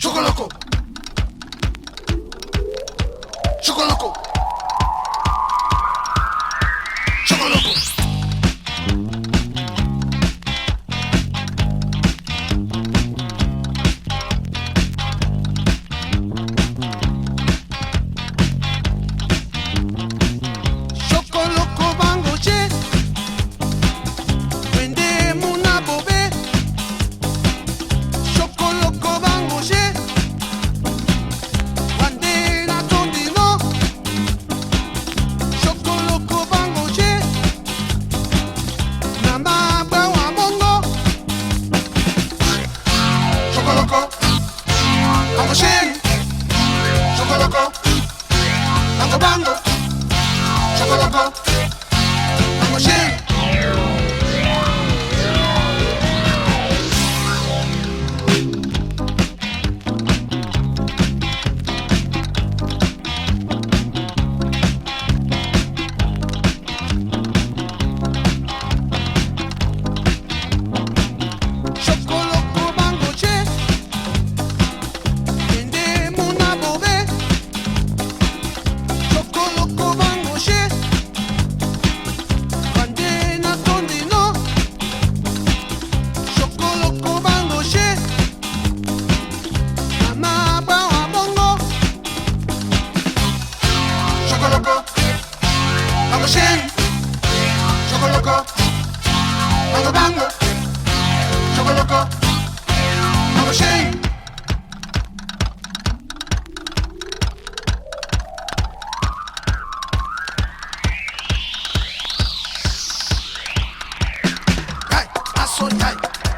Chocoloko. Chocoloko. Chocoloko. Chocoloko bango che. Wende muna bobe. Chocoloko bango che. Wande na tondino. Chocoloko bango che. Nama bawa bongo. Chocoloko. Bango che. Chocoloko. Bango bango. Chocoloko. Bango che. Chocoloko bango che. Wende muna bobe. Chocoloko bango che. Wande na tondino. Chocoloko bango che. Nama bawa bongo. Chocoloko. Bango che. Chocoloko. Bango bango. Chocoloko. Bango che. Hey, I so tight.